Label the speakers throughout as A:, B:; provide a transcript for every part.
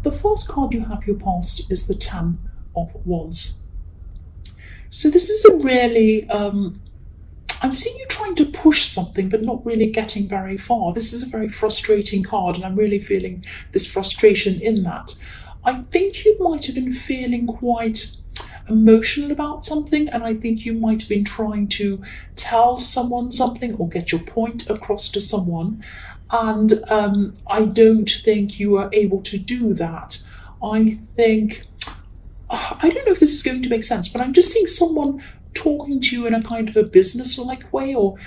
A: The first card you have, your past, is the Ten of Wands. So this is a really, I'm seeing you trying to push something but not really getting very far. This is a very frustrating card, and I'm really feeling this frustration in that. I think you might have been feeling quite emotional about something, and I think you might have been trying to tell someone something or get your point across to someone, and I don't think you are able to do that. I think, I don't know if this is going to make sense, but I'm just seeing someone talking to you in a kind of a business-like way, or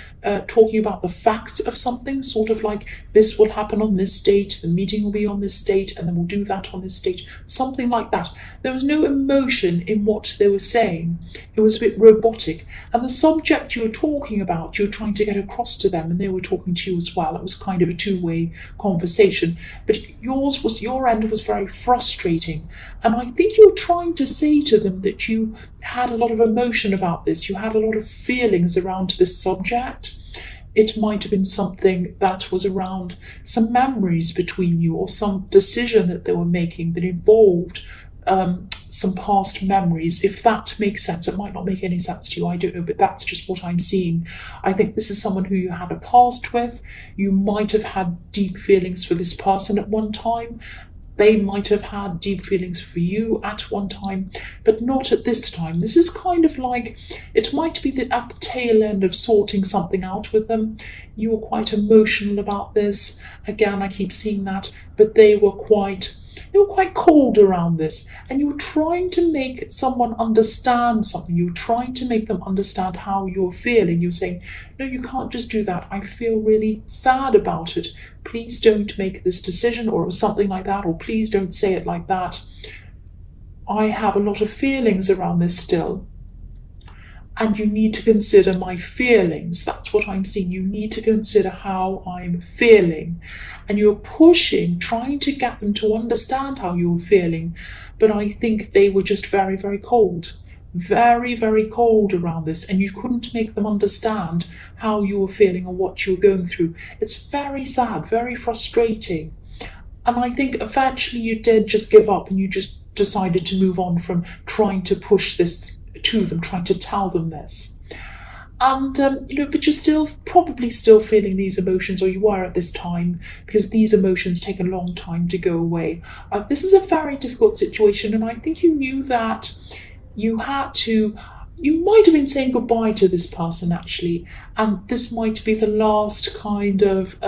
A: talking about the facts of something, sort of like, this will happen on this date, the meeting will be on this date, and then we'll do that on this date, something like that. There was no emotion in what they were saying. It was a bit robotic, and the subject you were talking about, you were trying to get across to them, and they were talking to you as well. It was kind of a two-way conversation, but your end was very frustrating, and I think you were trying to say to them that you had a lot of emotion about this, you had a lot of feelings around this subject. It might have been something that was around some memories between you, or some decision that they were making that involved some past memories. If that makes sense, it might not make any sense to you, I don't know, but that's just what I'm seeing. I think this is someone who you had a past with. You might have had deep feelings for this person at one time. They might have had deep feelings for you at one time, but not at this time. This is kind of like, it might be that at the tail end of sorting something out with them, you were quite emotional about this. Again, I keep seeing that, but they were quite cold around this, and you were trying to make someone understand something. You were trying to make them understand how you're feeling. You were saying, no, you can't just do that. I feel really sad about it. Please don't make this decision, or something like that, or please don't say it like that. I have a lot of feelings around this still, and you need to consider my feelings. That's what I'm seeing. You need to consider how I'm feeling. And you're pushing, trying to get them to understand how you're feeling. But I think they were just very, very cold. Very, very cold around this. And you couldn't make them understand how you were feeling or what you were going through. It's very sad, very frustrating. And I think eventually you did just give up, and you just decided to move on from trying to push this to them, trying to tell them this. And, but you're probably still feeling these emotions, or you were at this time, because these emotions take a long time to go away. This is a very difficult situation, and I think you knew that you might have been saying goodbye to this person, actually, and this might be the last kind of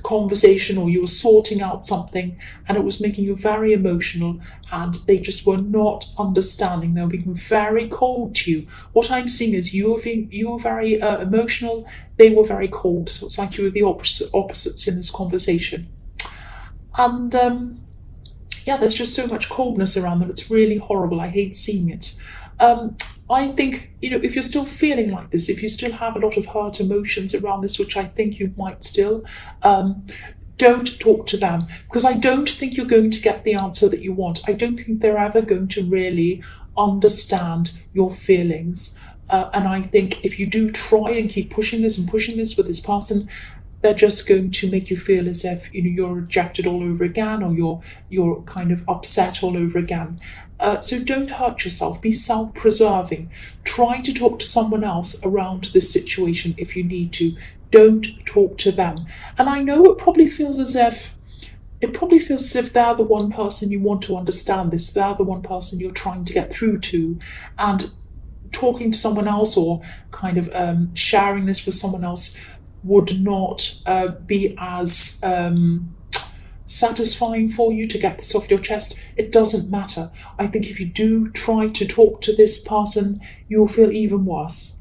A: conversation, or you were sorting out something and it was making you very emotional, and they just were not understanding. They were being very cold to you. What I'm seeing is you were very emotional, they were very cold, so it's like you were the opposites in this conversation. And there's just so much coldness around them. It's really horrible. I hate seeing it. I think, if you're still feeling like this, if you still have a lot of hurt emotions around this, which I think you might still, don't talk to them, because I don't think you're going to get the answer that you want. I don't think they're ever going to really understand your feelings. And I think if you do try and keep pushing this with this person, they're just going to make you feel as if you're rejected all over again, or you're kind of upset all over again. So don't hurt yourself. Be self-preserving. Try to talk to someone else around this situation if you need to. Don't talk to them. And I know it probably feels as if they're the one person you want to understand this. They're the one person you're trying to get through to, and talking to someone else, or kind of sharing this with someone else, would not be as satisfying for you to get this off your chest. It doesn't matter. I think if you do try to talk to this person, you'll feel even worse.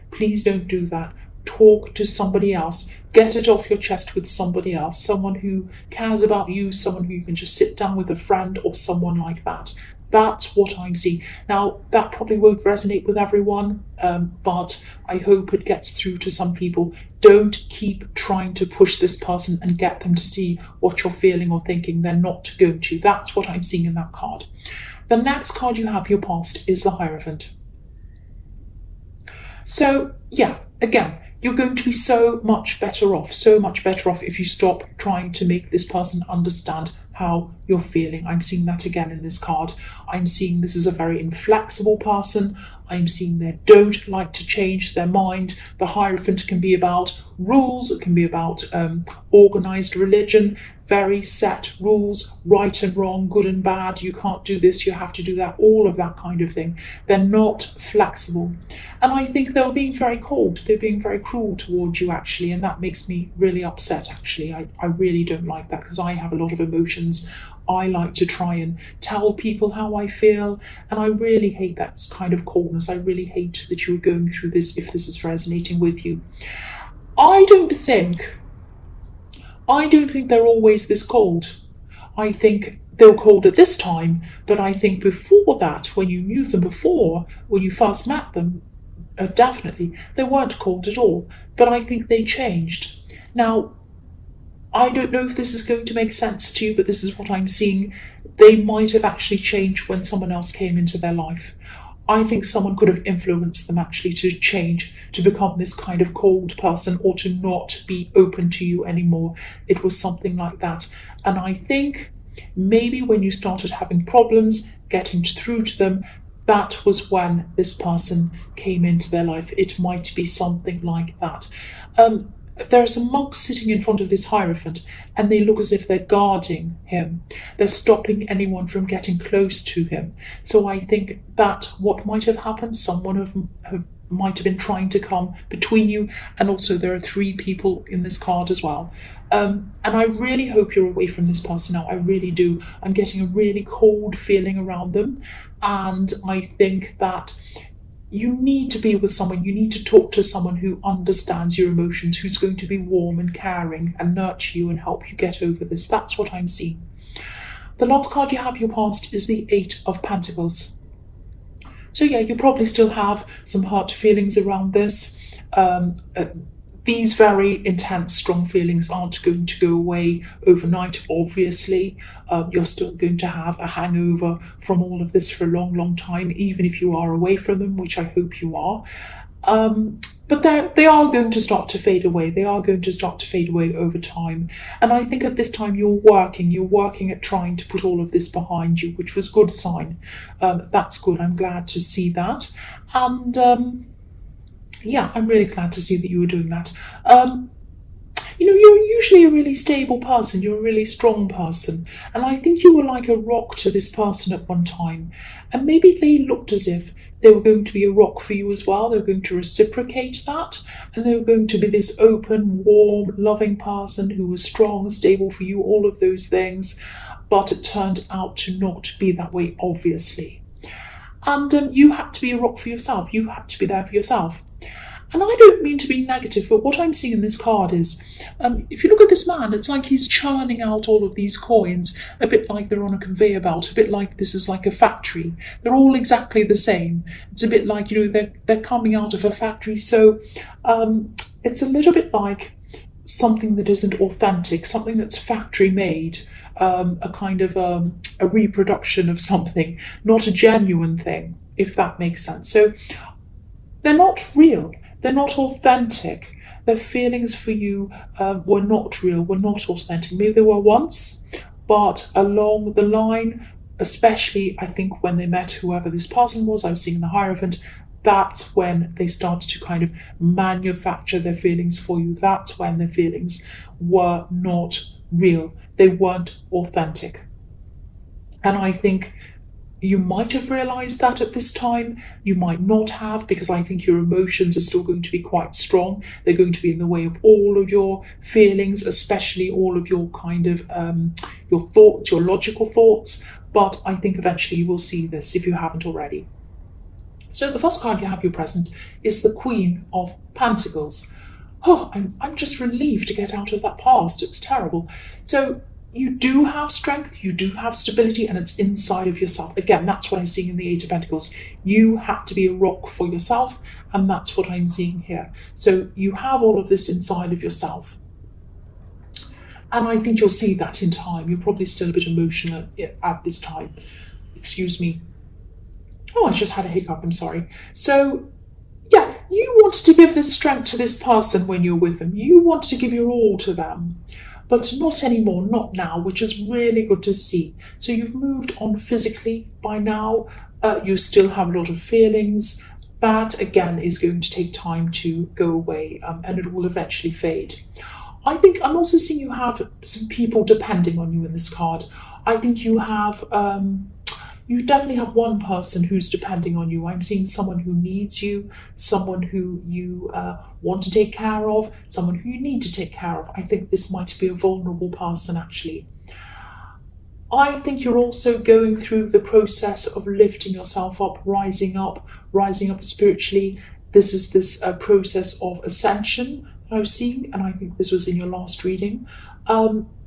A: Please don't do that. Talk to somebody else. Get it off your chest with somebody else, someone who cares about you, someone who you can just sit down with, a friend or someone like that. That's what I'm seeing. Now, that probably won't resonate with everyone, but I hope it gets through to some people. Don't keep trying to push this person and get them to see what you're feeling or thinking. They're not going to. That's what I'm seeing in that card. The next card you have, your past, is the Hierophant. So, again, You're going to be so much better off if you stop trying to make this person understand how you're feeling. I'm seeing that again in this card. I'm seeing this is a very inflexible person. I'm seeing they don't like to change their mind. The Hierophant can be about rules. It can be about organized religion, very set rules, right and wrong, good and bad. You can't do this, you have to do that, all of that kind of thing. They're not flexible. And I think they're being very cold. They're being very cruel towards you, actually. And that makes me really upset, actually. I really don't like that, because I have a lot of emotions. I like to try and tell people how I feel, and I really hate that kind of coldness. I really hate that you're going through this, if this is resonating with you. I don't think they're always this cold. I think they were cold at this time, but I think before that, when you knew them before, when you first met them, definitely, they weren't cold at all. But I think they changed. Now, I don't know if this is going to make sense to you, but this is what I'm seeing. They might have actually changed when someone else came into their life. I think someone could have influenced them actually to change, to become this kind of cold person, or to not be open to you anymore. It was something like that. And I think maybe when you started having problems getting through to them, that was when this person came into their life. It might be something like that. There's a monk sitting in front of this Hierophant, and they look as if they're guarding him. They're stopping anyone from getting close to him. So I think that what might have happened, someone might have been trying to come between you, and also there are 3 people in this card as well. And I really hope you're away from this person now. I really do. I'm getting a really cold feeling around them, and I think that you need to be with someone, you need to talk to someone who understands your emotions, who's going to be warm and caring and nurture you and help you get over this. That's what I'm seeing. The last card you have your past is the 8 of Pentacles. So yeah, you probably still have some hurt feelings around this. These very intense, strong feelings aren't going to go away overnight, obviously. You're still going to have a hangover from all of this for a long, long time, even if you are away from them, which I hope you are. But they are going to start to fade away. They are going to start to fade away over time. And I think at this time you're working at trying to put all of this behind you, which was a good sign. That's good. I'm glad to see that. And yeah, I'm really glad to see that you were doing that. You're usually a really stable person. You're a really strong person. And I think you were like a rock to this person at one time. And maybe they looked as if they were going to be a rock for you as well. They were going to reciprocate that. And they were going to be this open, warm, loving person who was strong, stable for you, all of those things. But it turned out to not be that way, obviously. And you had to be a rock for yourself. You had to be there for yourself. And I don't mean to be negative, but what I'm seeing in this card is, if you look at this man, it's like he's churning out all of these coins, a bit like they're on a conveyor belt, a bit like this is like a factory. They're all exactly the same. It's a bit like, they're coming out of a factory. So it's a little bit like something that isn't authentic, something that's factory made, a kind of a reproduction of something, not a genuine thing, if that makes sense. So they're not real. They're not authentic. Their feelings for you were not real, were not authentic. Maybe they were once, but along the line, especially I think when they met whoever this person was, I was seeing the Hierophant, that's when they started to kind of manufacture their feelings for you. That's when their feelings were not real. They weren't authentic. And I think you might have realised that at this time. You might not have, because I think your emotions are still going to be quite strong. They're going to be in the way of all of your feelings, especially all of your kind of your thoughts, your logical thoughts. But I think eventually you will see this if you haven't already. So the first card you have your present is the Queen of Pentacles. Oh, I'm just relieved to get out of that past. It was terrible. So you do have strength, you do have stability, and it's inside of yourself. Again, that's what I'm seeing in the 8 of Pentacles. You had to be a rock for yourself, and that's what I'm seeing here. So you have all of this inside of yourself. And I think you'll see that in time. You're probably still a bit emotional at this time. Excuse me. Oh, I just had a hiccup, I'm sorry. So, yeah, you wanted to give this strength to this person when you're with them. You wanted to give your all to them. But not anymore, not now, which is really good to see. So you've moved on physically by now. You still have a lot of feelings. That, again, is going to take time to go away, and it will eventually fade. I think I'm also seeing you have some people depending on you in this card. I think you have... you definitely have one person who's depending on you. I'm seeing someone who needs you, someone who you want to take care of, someone who you need to take care of. I think this might be a vulnerable person, actually. I think you're also going through the process of lifting yourself up, rising up spiritually. This is this process of ascension that I was seeing, and I think this was in your last reading.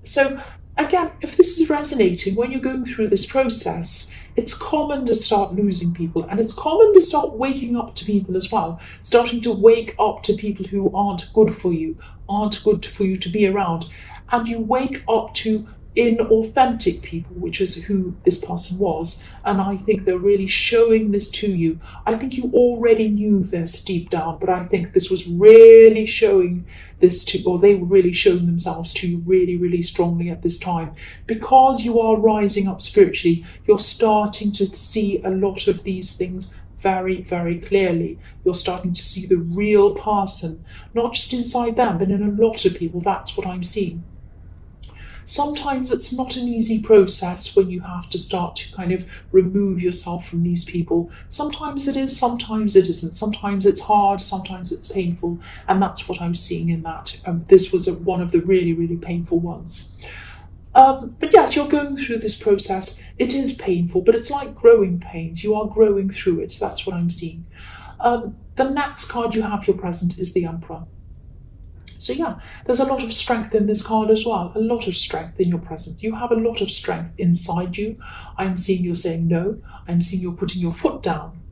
A: So again, if this is resonating, when you're going through this process, it's common to start losing people, and it's common to start waking up to people as well, starting to wake up to people who aren't good for you to be around. And you wake up to inauthentic people, which is who this person was. And I think they're really showing this to you. I think you already knew this deep down, but I think this was really showing this to, or they were really showing themselves to you really, really strongly at this time. Because you are rising up spiritually, you're starting to see a lot of these things very, very clearly. You're starting to see the real person, not just inside them, but in a lot of people. That's what I'm seeing. Sometimes it's not an easy process when you have to start to kind of remove yourself from these people. Sometimes it is, sometimes it isn't. Sometimes it's hard, sometimes it's painful. And that's what I'm seeing in that. This was one of the really, really painful ones. But yes, you're going through this process. It is painful, but it's like growing pains. You are growing through it. That's what I'm seeing. The next card you have, your present, is the Emperor. So yeah, there's a lot of strength in this card as well. A lot of strength in your present. You have a lot of strength inside you. I'm seeing you're saying no. I'm seeing you're putting your foot down.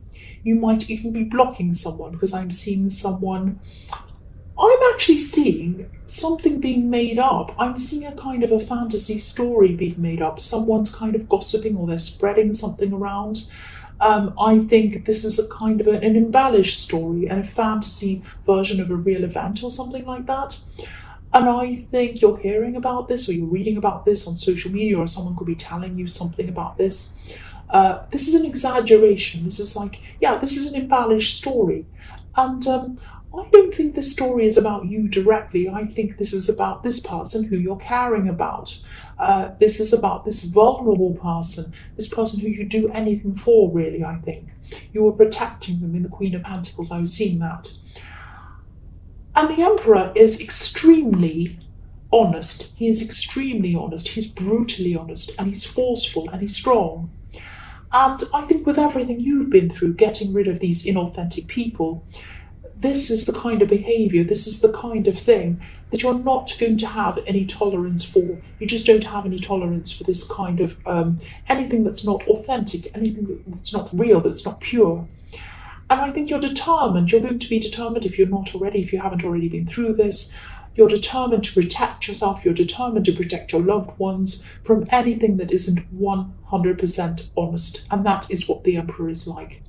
A: You might even be blocking someone, because I'm seeing someone... I'm actually seeing something being made up. I'm seeing a kind of a fantasy story being made up. Someone's kind of gossiping, or they're spreading something around. I think this is a kind of an embellished story and a fantasy version of a real event or something like that. And I think you're hearing about this, or you're reading about this on social media, or someone could be telling you something about this. This is an exaggeration. This is like, yeah, this is an embellished story. And I don't think this story is about you directly. I think this is about this person who you're caring about. This is about this vulnerable person, this person who you do anything for, really, I think. You were protecting them in the Queen of Pentacles. I was seeing that. And the Emperor is extremely honest. He is extremely honest. He's brutally honest, and he's forceful, and he's strong. And I think with everything you've been through, getting rid of these inauthentic people, this is the kind of behaviour, this is the kind of thing that you're not going to have any tolerance for. You just don't have any tolerance for this kind of anything that's not authentic, anything that's not real, that's not pure. And I think you're determined. You're going to be determined, if you're not already, if you haven't already been through this. You're determined to protect yourself. You're determined to protect your loved ones from anything that isn't 100% honest. And that is what the Emperor is like.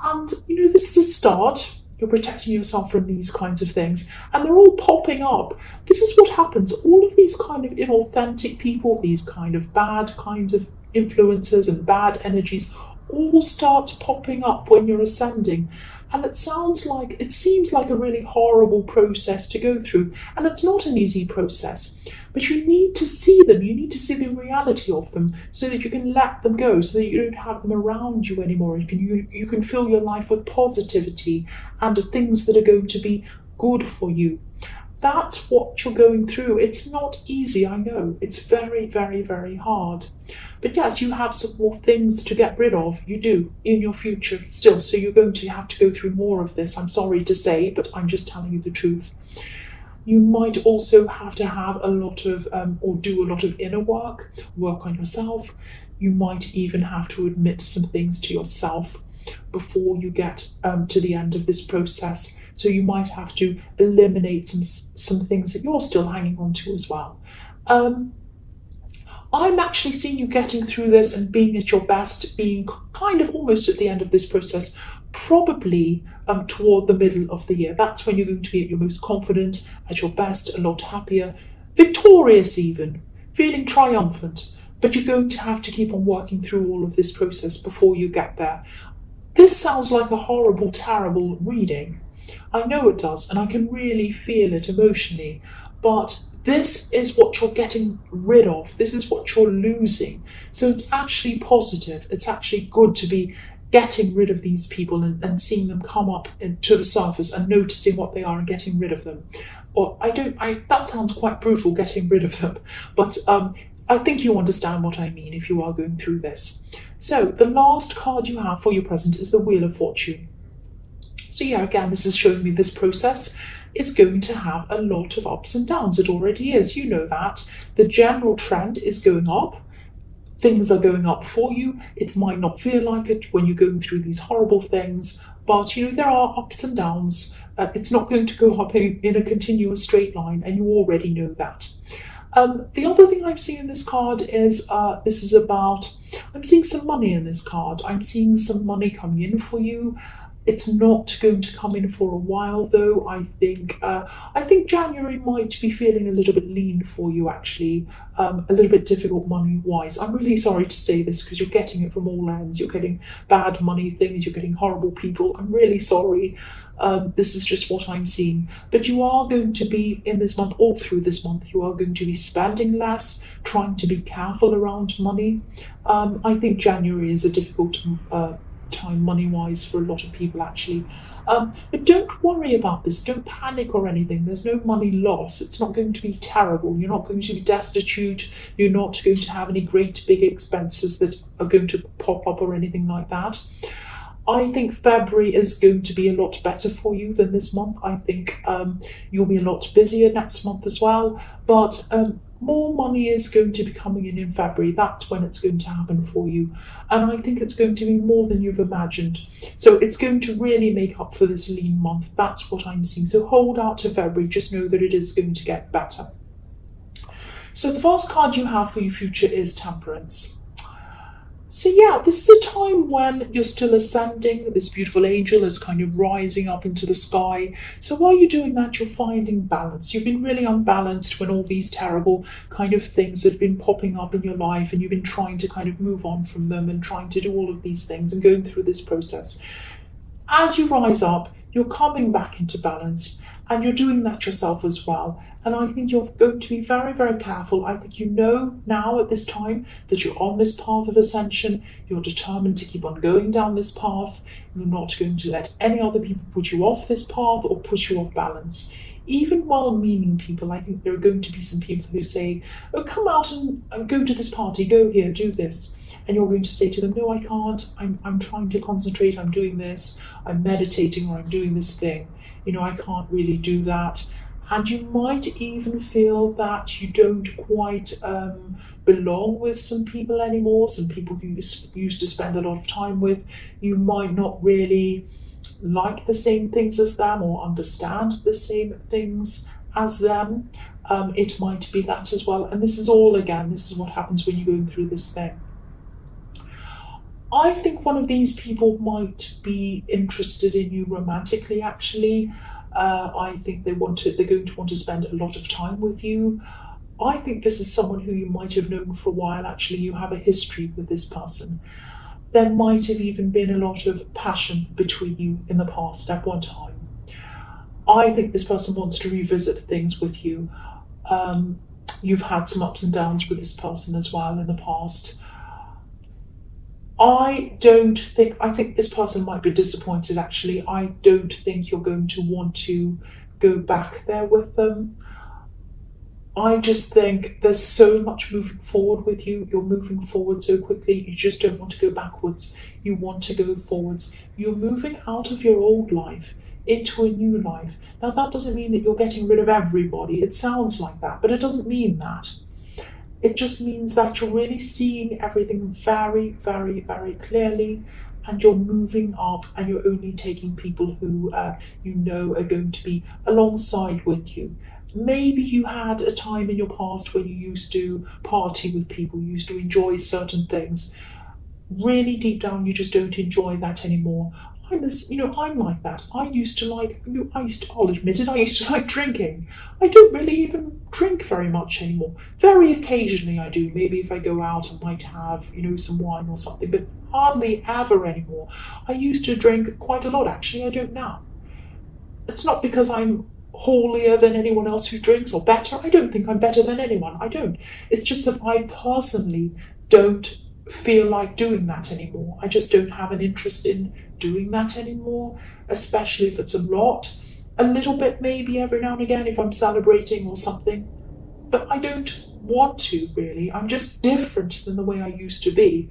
A: And, you know, this is a start. You're protecting yourself from these kinds of things, and they're all popping up. This is what happens. All of these kind of inauthentic people, these kind of bad kinds of influences and bad energies, all start popping up when you're ascending. And it seems like a really horrible process to go through. And it's not an easy process, but you need to see them. You need to see the reality of them so that you can let them go, so that you don't have them around you anymore. You can fill your life with positivity and things that are going to be good for you. That's what you're going through. It's not easy, I know. It's very, very, very hard. But yes, you have some more things to get rid of. You do, in your future still. So you're going to have to go through more of this. I'm sorry to say, but I'm just telling you the truth. You might also have to have a lot of, or do a lot of inner work on yourself. You might even have to admit some things to yourself before you get to the end of this process. So you might have to eliminate some things that you're still hanging on to as well. I'm actually seeing you getting through this and being at your best, being kind of almost at the end of this process, probably toward the middle of the year. That's when you're going to be at your most confident, at your best, a lot happier, victorious even, feeling triumphant. But you're going to have to keep on working through all of this process before you get there. This sounds like a horrible, terrible reading. I know it does, and I can really feel it emotionally, but this is what you're getting rid of. This is what you're losing. So it's actually positive. It's actually good to be getting rid of these people and seeing them come up to the surface and noticing what they are and getting rid of them. Or that sounds quite brutal, getting rid of them, but I think you understand what I mean if you are going through this. So the last card you have for your present is the Wheel of Fortune. So yeah, again, this is showing me this process is going to have a lot of ups and downs. It already is, you know that. The general trend is going up. Things are going up for you. It might not feel like it when you're going through these horrible things, but you know, there are ups and downs. It's not going to go up in a continuous straight line, and you already know that. The other thing I'm seeing in this card is this is about, I'm seeing some money in this card. I'm seeing some money coming in for you. It's not going to come in for a while, though. I think January might be feeling a little bit lean for you, actually, a little bit difficult money-wise. I'm really sorry to say this because you're getting it from all ends. You're getting bad money things, you're getting horrible people. I'm really sorry. This is just what I'm seeing. But you are going to be, in this month, all through this month, you are going to be spending less, trying to be careful around money. I think January is a difficult time money-wise for a lot of people, actually. But don't worry about this. Don't panic or anything. There's no money loss. It's not going to be terrible. You're not going to be destitute. You're not going to have any great big expenses that are going to pop up or anything like that. I think February is going to be a lot better for you than this month. I think you'll be a lot busier next month as well. But more money is going to be coming in February. That's when it's going to happen for you. And I think it's going to be more than you've imagined. So it's going to really make up for this lean month. That's what I'm seeing. So hold out to February. Just know that it is going to get better. So the first card you have for your future is Temperance. So yeah, this is a time when you're still ascending. This beautiful angel is kind of rising up into the sky. So while you're doing that, you're finding balance. You've been really unbalanced when all these terrible kind of things have been popping up in your life, and you've been trying to kind of move on from them and trying to do all of these things and going through this process. As you rise up, you're coming back into balance, and you're doing that yourself as well. And I think you're going to be very, very careful. I think you know now at this time that you're on this path of ascension. You're determined to keep on going down this path. You're not going to let any other people put you off this path or push you off balance. Even well-meaning people, I think there are going to be some people who say, oh, come out and go to this party, go here, do this. And you're going to say to them, no, I can't. I'm trying to concentrate. I'm doing this. I'm meditating, or I'm doing this thing. You know, I can't really do that. And you might even feel that you don't quite belong with some people anymore, some people who you used to spend a lot of time with. You might not really like the same things as them or understand the same things as them. It might be that as well. And this is all, again, this is what happens when you're going through this thing. I think one of these people might be interested in you romantically, actually. I think they're going to want to spend a lot of time with you. I think this is someone who you might have known for a while. Actually, you have a history with this person. There might have even been a lot of passion between you in the past at one time. I think this person wants to revisit things with you. You've had some ups and downs with this person as well in the past. I think this person might be disappointed, actually. I don't think you're going to want to go back there with them. I just think there's so much moving forward with you. You're moving forward so quickly. You just don't want to go backwards. You want to go forwards. You're moving out of your old life into a new life. Now, that doesn't mean that you're getting rid of everybody. It sounds like that, but it doesn't mean that. It just means that you're really seeing everything very, very, very clearly, and you're moving up, and you're only taking people who you know are going to be alongside with you. Maybe you had a time in your past when you used to party with people, you used to enjoy certain things. Really deep down, you just don't enjoy that anymore. I'm this, I'm like that. I'll admit it, I used to like drinking. I don't really even drink very much anymore. Very occasionally I do. Maybe if I go out, I might have, some wine or something, but hardly ever anymore. I used to drink quite a lot, actually. I don't now. It's not because I'm holier than anyone else who drinks or better. I don't think I'm better than anyone. I don't. It's just that I personally don't feel like doing that anymore. I just don't have an interest in doing that anymore, especially if it's a lot. A little bit maybe every now and again if I'm celebrating or something. But I don't want to really. I'm just different than the way I used to be.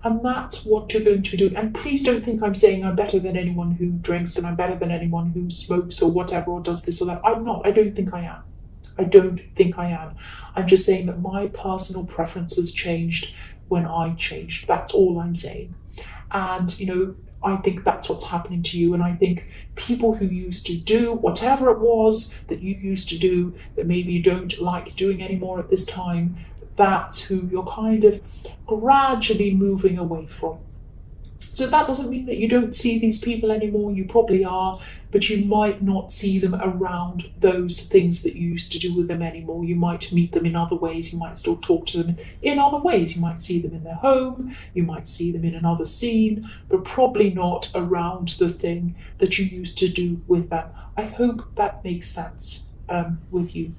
A: And that's what you're going to be doing. And please don't think I'm saying I'm better than anyone who drinks and I'm better than anyone who smokes or whatever or does this or that. I'm not. I don't think I am. I don't think I am. I'm just saying that my personal preferences changed when I changed. That's all I'm saying. And, I think that's what's happening to you. And I think people who used to do whatever it was that you used to do that maybe you don't like doing anymore at this time, that's who you're kind of gradually moving away from. So that doesn't mean that you don't see these people anymore. You probably are, but you might not see them around those things that you used to do with them anymore. You might meet them in other ways. You might still talk to them in other ways. You might see them in their home. You might see them in another scene, but probably not around the thing that you used to do with them. I hope that makes sense with you.